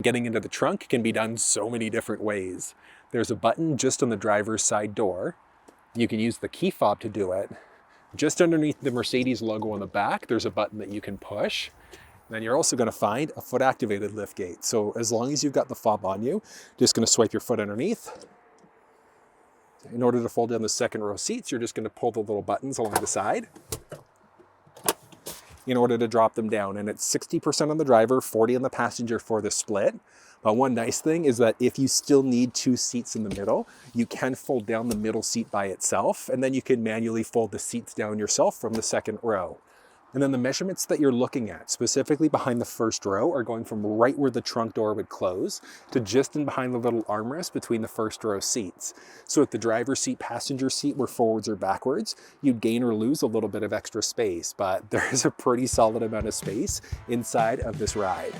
Getting into the trunk can be done so many different ways. There's a button just on the driver's side door. You can use the key fob to do it. Just underneath the Mercedes logo on the back, there's a button that you can push. Then you're also going to find a foot activated liftgate. So as long as you've got the fob on you, just going to swipe your foot underneath. In order to fold down the second row seats, you're just going to pull the little buttons along the side in order to drop them down. And it's 60% on the driver, 40 on the passenger for the split. But one nice thing is that if you still need 2 seats in the middle, you can fold down the middle seat by itself, and then you can manually fold the seats down yourself from the second row. And then the measurements that you're looking at, specifically behind the first row, are going from right where the trunk door would close to just in behind the little armrest between the first row seats. So if the driver's seat, passenger seat were forwards or backwards, you'd gain or lose a little bit of extra space, but there is a pretty solid amount of space inside of this ride.